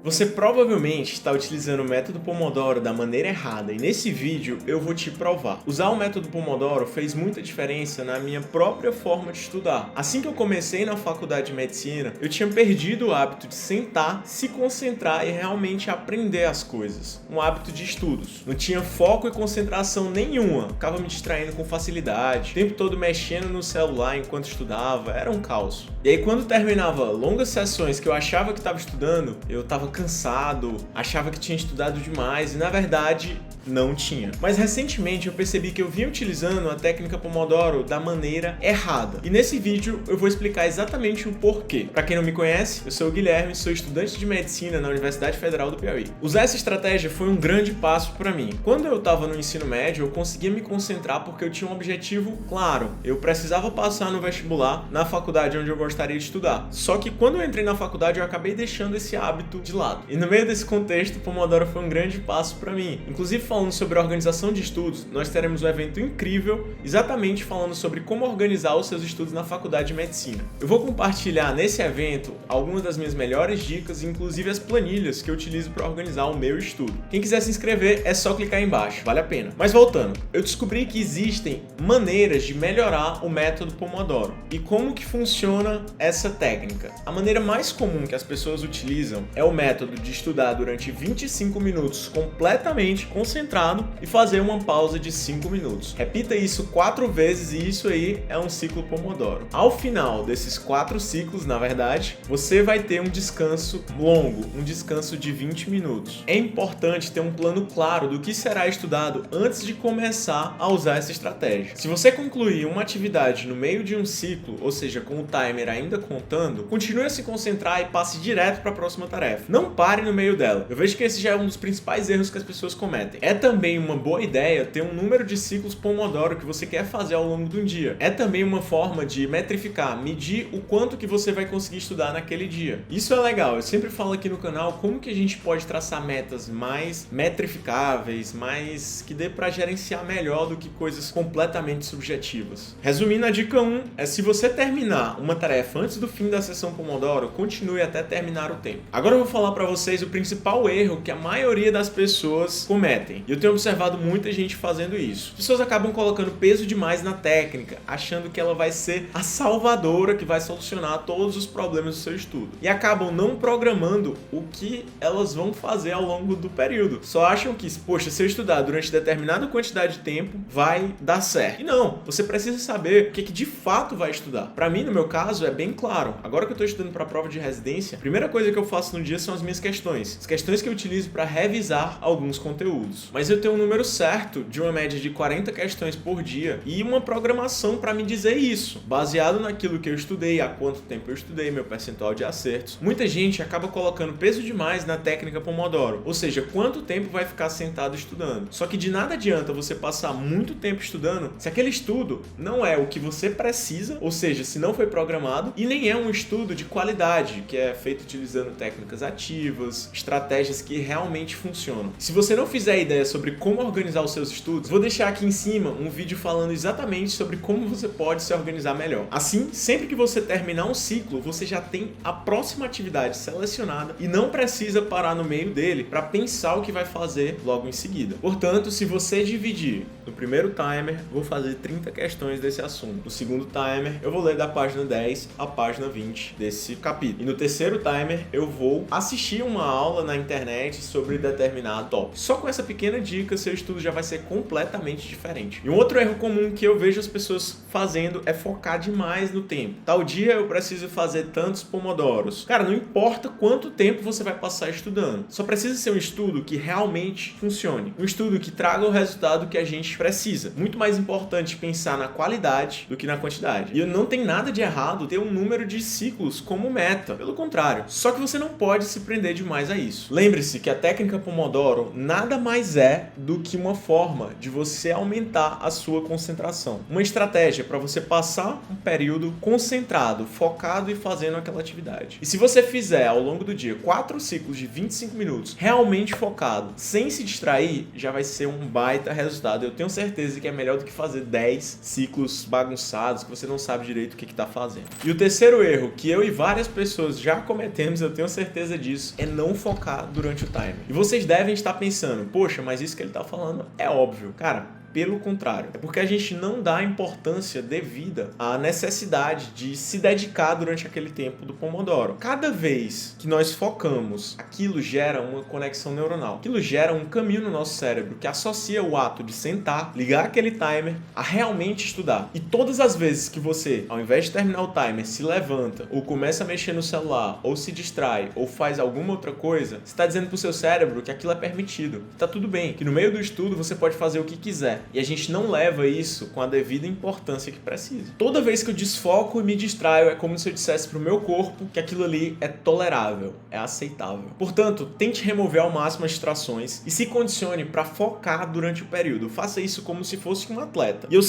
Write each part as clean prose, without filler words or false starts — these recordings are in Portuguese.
Você provavelmente está utilizando o método Pomodoro da maneira errada e nesse vídeo eu vou te provar. Usar o método Pomodoro fez muita diferença na minha própria forma de estudar. Assim que eu comecei na faculdade de medicina, eu tinha perdido o hábito de sentar, se concentrar e realmente aprender as coisas. Um hábito de estudos. Não tinha foco e concentração nenhuma, ficava me distraindo com facilidade, o tempo todo mexendo no celular enquanto estudava, era um caos. E aí quando terminava longas sessões que eu achava que estava estudando, eu estava cansado, achava que tinha estudado demais e na verdade não tinha. Mas recentemente eu percebi que eu vinha utilizando a técnica Pomodoro da maneira errada. E nesse vídeo eu vou explicar exatamente o porquê. Para quem não me conhece, eu sou o Guilherme, sou estudante de medicina na Universidade Federal do Piauí. Usar essa estratégia foi um grande passo para mim. Quando eu estava no ensino médio, eu conseguia me concentrar porque eu tinha um objetivo claro. Eu precisava passar no vestibular na faculdade onde eu gostaria de estudar. Só que quando eu entrei na faculdade, eu acabei deixando esse hábito de lado. E no meio desse contexto, o Pomodoro foi um grande passo para mim. Inclusive, falando sobre a organização de estudos, nós teremos um evento incrível exatamente falando sobre como organizar os seus estudos na faculdade de medicina. Eu vou compartilhar nesse evento algumas das minhas melhores dicas, inclusive as planilhas que eu utilizo para organizar o meu estudo. Quem quiser se inscrever é só clicar aí embaixo, vale a pena. Mas voltando, eu descobri que existem maneiras de melhorar o método Pomodoro. E como que funciona essa técnica? A maneira mais comum que as pessoas utilizam é o método de estudar durante 25 minutos completamente concentrado e fazer uma pausa de 5 minutos. Repita isso 4 vezes e isso aí é um ciclo Pomodoro. Ao final desses 4 ciclos, na verdade, você vai ter um descanso longo, um descanso de 20 minutos. É importante ter um plano claro do que será estudado antes de começar a usar essa estratégia. Se você concluir uma atividade no meio de um ciclo, ou seja, com o timer ainda contando, continue a se concentrar e passe direto para a próxima tarefa. Não pare no meio dela. Eu vejo que esse já é um dos principais erros que as pessoas cometem. É também uma boa ideia ter um número de ciclos Pomodoro que você quer fazer ao longo do dia. É também uma forma de metrificar, medir o quanto que você vai conseguir estudar naquele dia. Isso é legal. Eu sempre falo aqui no canal como que a gente pode traçar metas mais metrificáveis, mais que dê para gerenciar melhor do que coisas completamente subjetivas. Resumindo, a dica 1 é: se você terminar uma tarefa antes do fim da sessão Pomodoro, continue até terminar o tempo. Agora eu vou falar para vocês o principal erro que a maioria das pessoas cometem. E eu tenho observado muita gente fazendo isso. As pessoas acabam colocando peso demais na técnica, achando que ela vai ser a salvadora que vai solucionar todos os problemas do seu estudo. E acabam não programando o que elas vão fazer ao longo do período. Só acham que, poxa, se eu estudar durante determinada quantidade de tempo, vai dar certo. E não, você precisa saber o que de fato vai estudar. Para mim, no meu caso, é bem claro. Agora que eu estou estudando para a prova de residência, a primeira coisa que eu faço no dia são as minhas questões. As questões que eu utilizo para revisar alguns conteúdos. Mas eu tenho um número certo de uma média de 40 questões por dia e uma programação para me dizer isso, baseado naquilo que eu estudei, há quanto tempo eu estudei, meu percentual de acertos. Muita gente acaba colocando peso demais na técnica Pomodoro, ou seja, quanto tempo vai ficar sentado estudando. Só que de nada adianta você passar muito tempo estudando se aquele estudo não é o que você precisa, ou seja, se não foi programado, e nem é um estudo de qualidade, que é feito utilizando técnicas ativas, estratégias que realmente funcionam. Se você não fizer ideia sobre como organizar os seus estudos, vou deixar aqui em cima um vídeo falando exatamente sobre como você pode se organizar melhor. Assim, sempre que você terminar um ciclo, você já tem a próxima atividade selecionada e não precisa parar no meio dele para pensar o que vai fazer logo em seguida. Portanto, se você dividir no primeiro timer, vou fazer 30 questões desse assunto. No segundo timer, eu vou ler da página 10 à página 20 desse capítulo. E no terceiro timer, eu vou assistir uma aula na internet sobre determinado tópico. Só com essa pequena dica, seu estudo já vai ser completamente diferente. E um outro erro comum que eu vejo as pessoas fazendo é focar demais no tempo. Tal dia eu preciso fazer tantos pomodoros. Cara, não importa quanto tempo você vai passar estudando. Só precisa ser um estudo que realmente funcione. Um estudo que traga o resultado que a gente precisa. Muito mais importante pensar na qualidade do que na quantidade. E não tem nada de errado ter um número de ciclos como meta. Pelo contrário. Só que você não pode se prender demais a isso. Lembre-se que a técnica Pomodoro nada mais é do que uma forma de você aumentar a sua concentração. Uma estratégia para você passar um período concentrado, focado e fazendo aquela atividade. E se você fizer ao longo do dia 4 ciclos de 25 minutos realmente focado, sem se distrair, já vai ser um baita resultado. Eu tenho certeza que é melhor do que fazer 10 ciclos bagunçados que você não sabe direito o que está fazendo. E o terceiro erro que eu e várias pessoas já cometemos, eu tenho certeza disso, disso é não focar durante o timer. E vocês devem estar pensando, poxa, mas isso que ele tá falando é óbvio. Cara, pelo contrário, é porque a gente não dá a importância devida à necessidade de se dedicar durante aquele tempo do Pomodoro. Cada vez que nós focamos, aquilo gera uma conexão neuronal. Aquilo gera um caminho no nosso cérebro que associa o ato de sentar, ligar aquele timer, a realmente estudar. E todas as vezes que você, ao invés de terminar o timer, se levanta, ou começa a mexer no celular, ou se distrai, ou faz alguma outra coisa, você está dizendo pro seu cérebro que aquilo é permitido. Tá tudo bem, que no meio do estudo você pode fazer o que quiser. E a gente não leva isso com a devida importância que precisa. Toda vez que eu desfoco e me distraio, é como se eu dissesse pro meu corpo que aquilo ali é tolerável, é aceitável. Portanto, tente remover ao máximo as distrações e se condicione para focar durante o período. Faça isso como se fosse um atleta. E eu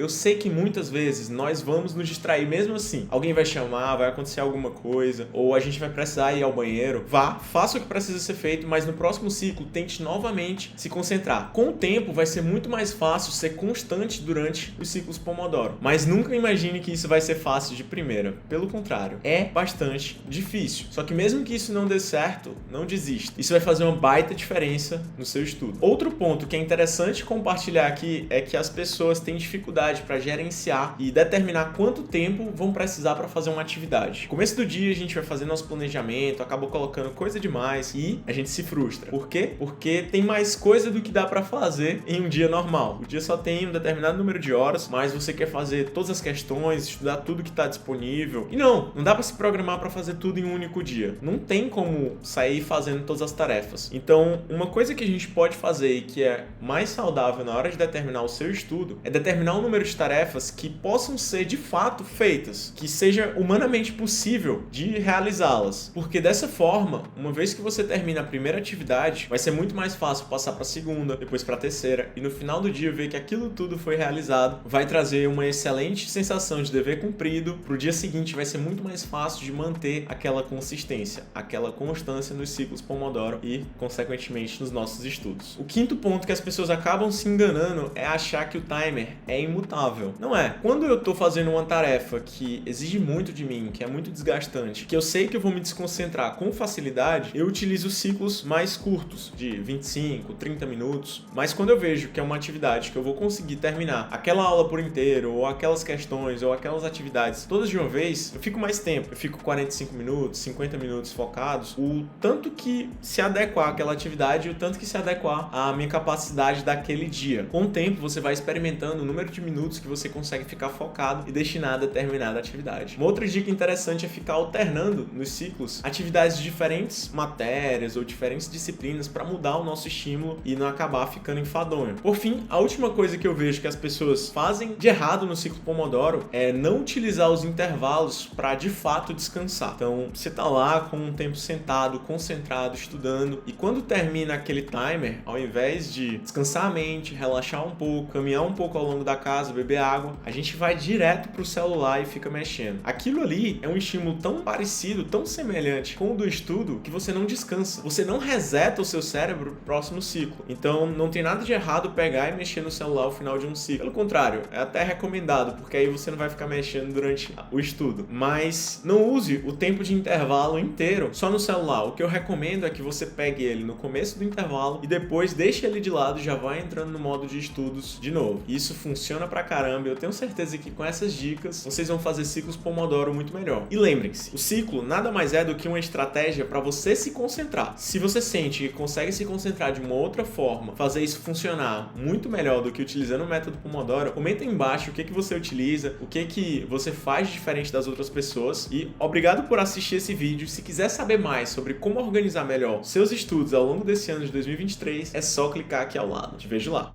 sei que muitas vezes nós vamos nos distrair mesmo assim. Alguém vai chamar, vai acontecer alguma coisa, ou a gente vai precisar ir ao banheiro. Vá, faça o que precisa ser feito, mas no próximo ciclo tente novamente se concentrar. Com o tempo vai ser muito mais fácil ser constante durante os ciclos Pomodoro. Mas nunca imagine que isso vai ser fácil de primeira. Pelo contrário, é bastante difícil. Só que mesmo que isso não dê certo, não desista. Isso vai fazer uma baita diferença no seu estudo. Outro ponto que é interessante compartilhar aqui é que as pessoas têm dificuldade para gerenciar e determinar quanto tempo vão precisar para fazer uma atividade. No começo do dia a gente vai fazer nosso planejamento, acaba colocando coisa demais e a gente se frustra. Por quê? Porque tem mais coisa do que dá para fazer em um dia normal. O dia só tem um determinado número de horas, mas você quer fazer todas as questões, estudar tudo que está disponível. E não dá para se programar para fazer tudo em um único dia. Não tem como sair fazendo todas as tarefas. Então, uma coisa que a gente pode fazer e que é mais saudável na hora de determinar o seu estudo é determinar um número de tarefas que possam ser de fato feitas, que seja humanamente possível de realizá-las. Porque dessa forma, uma vez que você termina a primeira atividade, vai ser muito mais fácil passar para a segunda, depois para a terceira e no final do dia ver que aquilo tudo foi realizado, vai trazer uma excelente sensação de dever cumprido. Pro dia seguinte vai ser muito mais fácil de manter aquela consistência, aquela constância nos ciclos Pomodoro e, consequentemente, nos nossos estudos. O quinto ponto que as pessoas acabam se enganando é achar que o timer é imutável. Não é. Quando eu tô fazendo uma tarefa que exige muito de mim, que é muito desgastante, que eu sei que eu vou me desconcentrar com facilidade, eu utilizo ciclos mais curtos, de 25, 30 minutos. Mas quando eu vejo que é uma atividade que eu vou conseguir terminar aquela aula por inteiro, ou aquelas questões, ou aquelas atividades todas de uma vez, eu fico mais tempo. Eu fico 45 minutos, 50 minutos focados, o tanto que se adequar àquela atividade e o tanto que se adequar à minha capacidade daquele dia. Com o tempo, você vai experimentando o número de minutos que você consegue ficar focado e destinar a determinada atividade. Uma outra dica interessante é ficar alternando nos ciclos atividades de diferentes matérias ou diferentes disciplinas para mudar o nosso estímulo e não acabar ficando enfadonho. Por fim, a última coisa que eu vejo que as pessoas fazem de errado no ciclo Pomodoro é não utilizar os intervalos para de fato descansar. Então, você tá lá com um tempo sentado, concentrado, estudando, e quando termina aquele timer, ao invés de descansar a mente, relaxar um pouco, caminhar um pouco ao longo da casa, beber água, a gente vai direto pro celular e fica mexendo. Aquilo ali é um estímulo tão parecido, tão semelhante com o do estudo, que você não descansa. Você não reseta o seu cérebro pro próximo ciclo. Então, não tem nada de errado pegar e mexer no celular ao final de um ciclo. Pelo contrário, é até recomendado, porque aí você não vai ficar mexendo durante o estudo. Mas não use o tempo de intervalo inteiro só no celular. O que eu recomendo é que você pegue ele no começo do intervalo e depois deixe ele de lado e já vai entrando no modo de estudos de novo. Isso funciona pra caramba. Eu tenho certeza que com essas dicas vocês vão fazer ciclos Pomodoro muito melhor. E lembrem-se, o ciclo nada mais é do que uma estratégia para você se concentrar. Se você sente que consegue se concentrar de uma outra forma, fazer isso funcionar muito melhor do que utilizando o método Pomodoro, comenta aí embaixo o que você utiliza, o que você faz de diferente das outras pessoas. E obrigado por assistir esse vídeo. Se quiser saber mais sobre como organizar melhor seus estudos ao longo desse ano de 2023, é só clicar aqui ao lado. Te vejo lá.